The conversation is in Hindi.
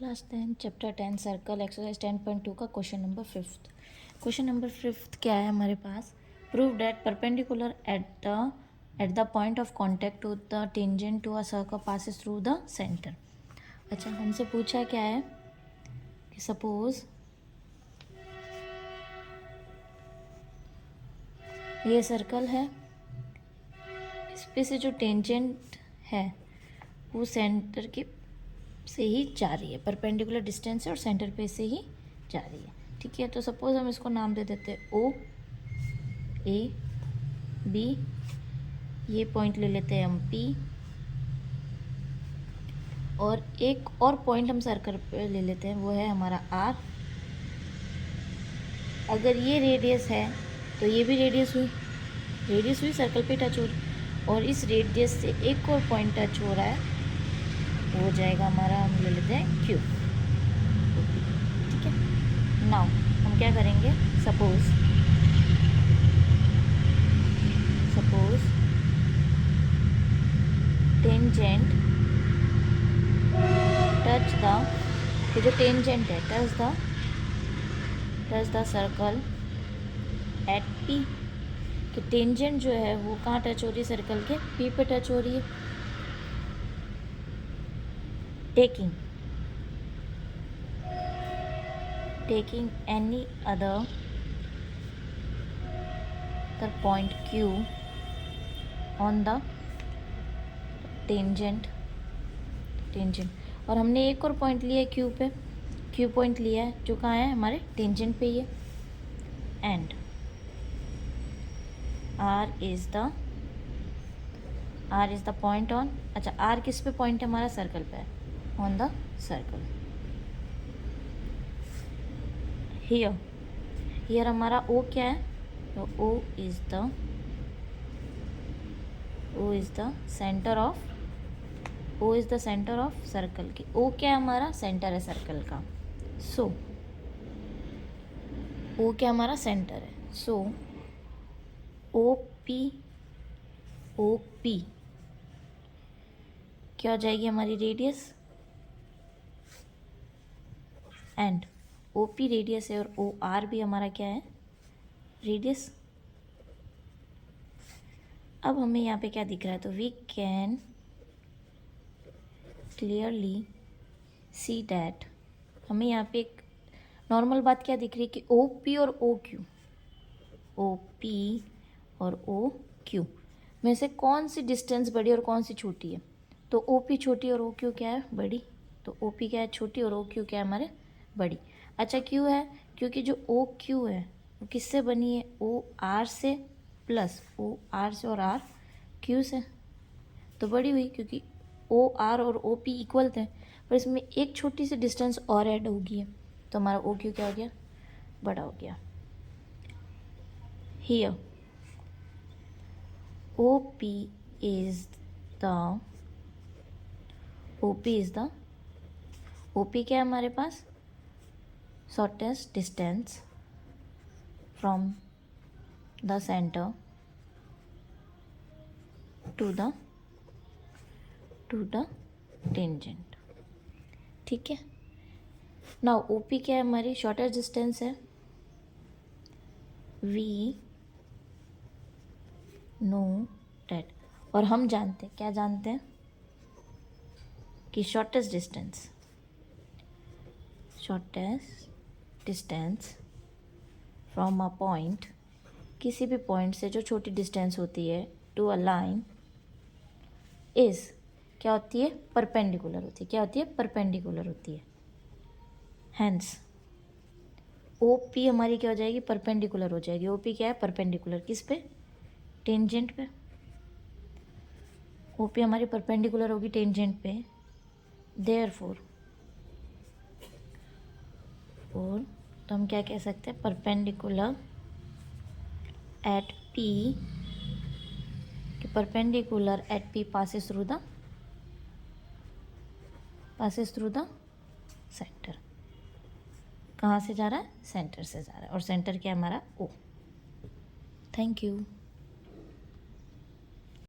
क्लास 10 चैप्टर 10 सर्कल एक्सरसाइज 10.2 का क्वेश्चन नंबर 5। क्वेश्चन नंबर 5 क्या है हमारे पास? Prove that perpendicular at the point of contact to the tangent to a circle passes through the centre. अच्छा, हमसे पूछा क्या है कि सपोज ये सर्कल है, इस पे से जो टेंजेंट है वो सेंटर के से ही जा रही है, परपेंडिकुलर डिस्टेंस है और सेंटर पे से ही जा रही है। ठीक है, तो सपोज हम इसको नाम दे देते हैं ओ ए बी, ये पॉइंट ले लेते हैं हम पी, और एक और पॉइंट हम सर्कल पे ले लेते हैं, वो है हमारा आर। अगर ये रेडियस है तो ये भी रेडियस हुई सर्कल पे टच हो रही, और इस रेडियस से एक और पॉइंट टच हो रहा है, वो हो जाएगा हमारा, हम ले लेते हैं क्यू। ठीक है, नाउ हम क्या करेंगे, सपोज टेंजेंट टच द, ये जो टेंजेंट है touch the circle eight P, कि टेंजेंट जो है वो कहाँ टच हो रही है, सर्कल के पी पे टच हो रही है। Taking any other point Q on the tangent, और हमने एक और पॉइंट लिया है Q पॉइंट लिया है जो कहाँ है, हमारे टेंजेंट पे ही है। And R is the point on, अच्छा R किस पे पॉइंट है, हमारा सर्कल पे है, ऑन द सर्कल। हियर हमारा O क्या है, तो O is the centre of circle की। O क्या है, हमारा सेंटर है सर्कल का। सो O क्या हमारा सेंटर है, सो ओ पी क्या हो जाएगी हमारी radius, and O P radius है और ओ आर भी हमारा क्या है, रेडियस। अब हमें यहाँ पे क्या दिख रहा है, तो we can clearly see that, हमें यहाँ पे एक नॉर्मल बात क्या दिख रही है कि ओ पी और ओ क्यू में से कौन सी डिस्टेंस बड़ी और कौन सी छोटी है। तो ओ पी छोटी और ओ क्यू क्या है, बड़ी। तो ओ पी क्या है, छोटी, और ओ क्यू क्या है, हमारे बड़ी। अच्छा, क्यू है क्योंकि जो ओ क्यू है वो किससे बनी है, ओ आर से प्लस ओ आर से और आर क्यू से, तो बड़ी हुई क्योंकि ओ आर और ओ पी इक्वल थे, पर इसमें एक छोटी सी डिस्टेंस और ऐड होगी है, तो हमारा ओ क्यू क्या हो गया, बड़ा हो गया। Here O P is the O P क्या है हमारे पास, shortest distance from the centre to the tangent. ठीक है, नाउ ओ पी क्या है, हमारी शॉर्टेस्ट डिस्टेंस है। वी नो डैट, और हम जानते हैं, क्या जानते हैं, कि shortest distance from a point, किसी भी पॉइंट से जो छोटी डिस्टेंस होती है, टू अ लाइन इज क्या होती है, परपेंडिकुलर होती है। क्या होती है, परपेंडिकुलर होती है। हैंस ओ पी हमारी क्या हो जाएगी, परपेंडिकुलर हो जाएगी। ओ पी क्या है, परपेंडिकुलर, किस पे, टेंजेंट पे। ओ पी हमारी परपेंडिकुलर होगी टेंजेंट पे, देयरफॉर और तो हम क्या कह सकते हैं, perpendicular eight P, perpendicular eight P passes through the centre. कहाँ से जा रहा है, सेंटर से जा रहा है, और सेंटर क्या है हमारा, ओ। Thank you.